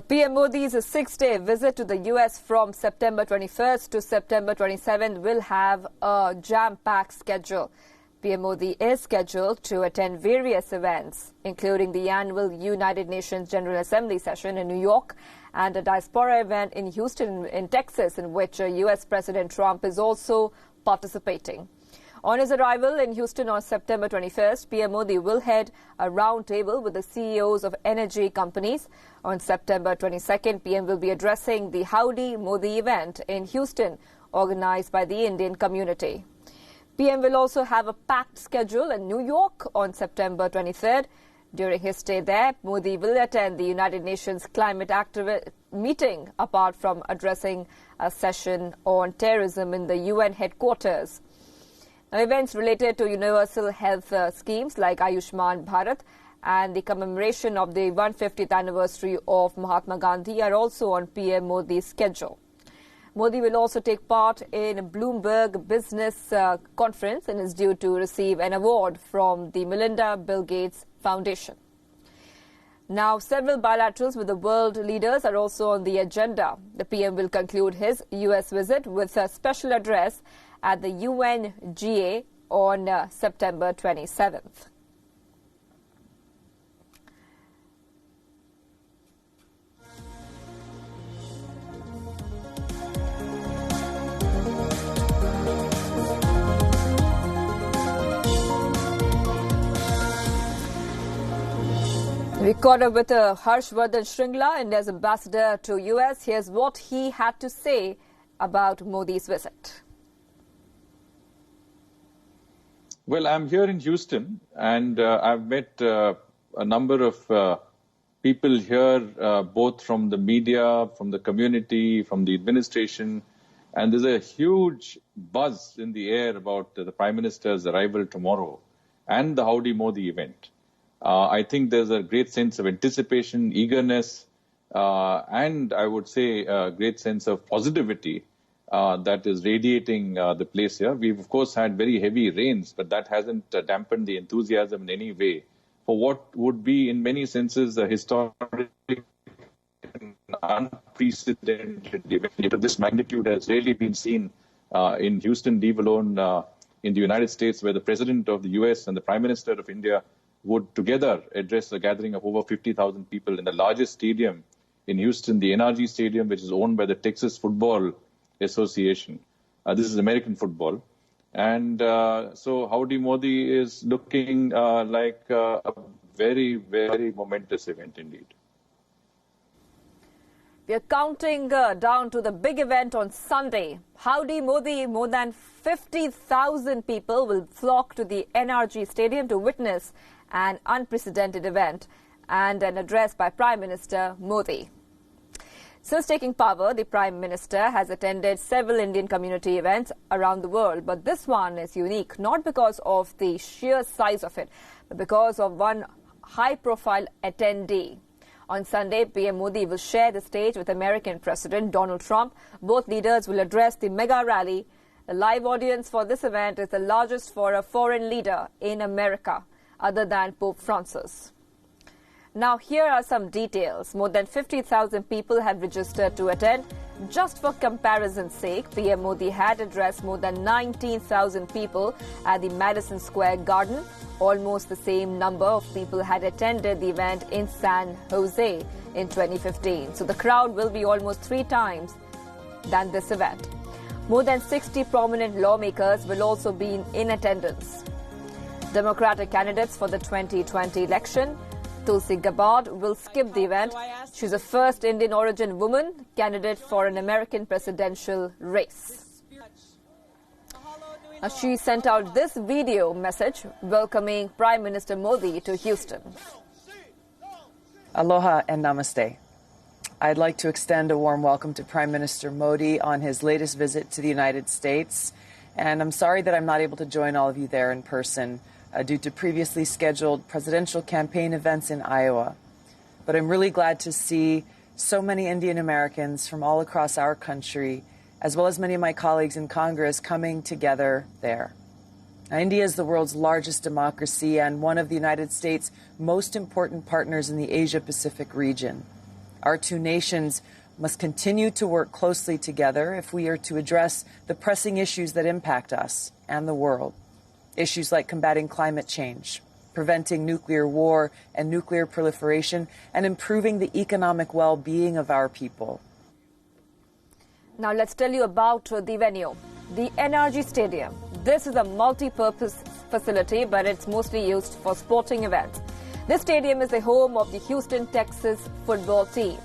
PM Modi's six-day visit to the US from September 21st to September 27th will have a jam-packed schedule. PM Modi is scheduled to attend various events, including the annual United Nations General Assembly session in New York and a diaspora event in Houston in Texas, in which US President Trump is also participating. On his arrival in Houston on September 21st, PM Modi will head a roundtable with the CEOs of energy companies. On September 22nd, PM will be addressing the Howdy Modi event in Houston, organized by the Indian community. PM will also have a packed schedule in New York on September 23rd. During his stay there, Modi will attend the United Nations Climate Activist meeting, apart from addressing a session on terrorism in the UN headquarters. Now, events related to universal health schemes like Ayushman Bharat and the commemoration of the 150th anniversary of Mahatma Gandhi are also on PM Modi's schedule. Modi will also take part in a Bloomberg Business Conference and is due to receive an award from the Melinda Bill Gates Foundation. Now, several bilaterals with the world leaders are also on the agenda. The PM will conclude his US visit with a special address at the UNGA on September 27th. We caught up with Harshvardhan Shringla, India's ambassador to US. Here's what he had to say about Modi's visit. Well, I'm here in Houston, and I've met a number of people here, both from the media, from the community, from the administration, and there's a huge buzz in the air about the Prime Minister's arrival tomorrow and the Howdy Modi event. I think there's a great sense of anticipation, eagerness, and I would say a great sense of positivity that is radiating the place here. We've, of course, had very heavy rains, but that hasn't dampened the enthusiasm in any way for what would be, in many senses, a historic and unprecedented event of this magnitude has rarely been seen in Houston, leave alone in the United States, where the President of the US and the Prime Minister of India would together address a gathering of over 50,000 people in the largest stadium in Houston, the NRG Stadium, which is owned by the Texas Football Association. This is American football. And so Howdy Modi is looking like a very, very momentous event indeed. We are counting down to the big event on Sunday. Howdy Modi, more than 50,000 people will flock to the NRG Stadium to witness an unprecedented event and an address by Prime Minister Modi. Since taking power, the Prime Minister has attended several Indian community events around the world, but this one is unique, not because of the sheer size of it, but because of one high-profile attendee. On Sunday, PM Modi will share the stage with American President Donald Trump. Both leaders will address the mega rally. The live audience for this event is the largest for a foreign leader in America, other than Pope Francis. Now, here are some details. More than 50,000 people have registered to attend. Just for comparison's sake, PM Modi had addressed more than 19,000 people at the Madison Square Garden. Almost the same number of people had attended the event in San Jose in 2015. So the crowd will be almost 3 times than this event. More than 60 prominent lawmakers will also be in attendance. Democratic candidates for the 2020 election, Tulsi Gabbard, will skip the event. She's the first Indian origin woman candidate for an American presidential race. She sent out this video message welcoming Prime Minister Modi to Houston. Aloha and namaste. I'd like to extend a warm welcome to Prime Minister Modi on his latest visit to the United States. And I'm sorry that I'm not able to join all of you there in person due to previously scheduled presidential campaign events in Iowa. But I'm really glad to see so many Indian Americans from all across our country as well as many of my colleagues in Congress, coming together there. Now, India is the world's largest democracy and one of the United States' most important partners in the Asia-Pacific region. Our two nations must continue to work closely together if we are to address the pressing issues that impact us and the world. Issues like combating climate change, preventing nuclear war and nuclear proliferation, and improving the economic well-being of our people. Now let's tell you about the venue, the NRG Stadium. This is a multi-purpose facility, but it's mostly used for sporting events. This stadium is the home of the Houston, Texas football team.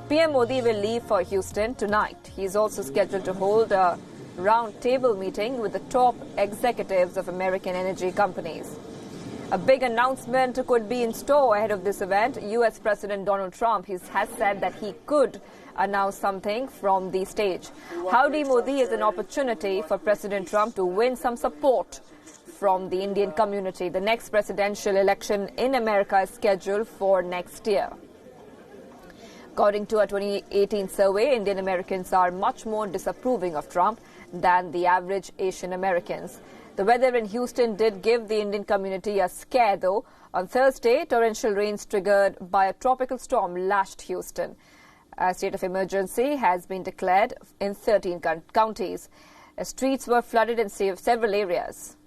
PM Modi will leave for Houston tonight. He is also scheduled to hold a round-table meeting with the top executives of American energy companies. A big announcement could be in store ahead of this event. U.S. President Donald Trump has said that he could announce something from the stage. Howdy Modi is an opportunity for President Trump to win some support from the Indian community. The next presidential election in America is scheduled for next year. According to a 2018 survey, Indian Americans are much more disapproving of Trump than the average Asian Americans. The weather in Houston did give the Indian community a scare, though. On Thursday, torrential rains triggered by a tropical storm lashed Houston. A state of emergency has been declared in 13 counties. Streets were flooded in several areas.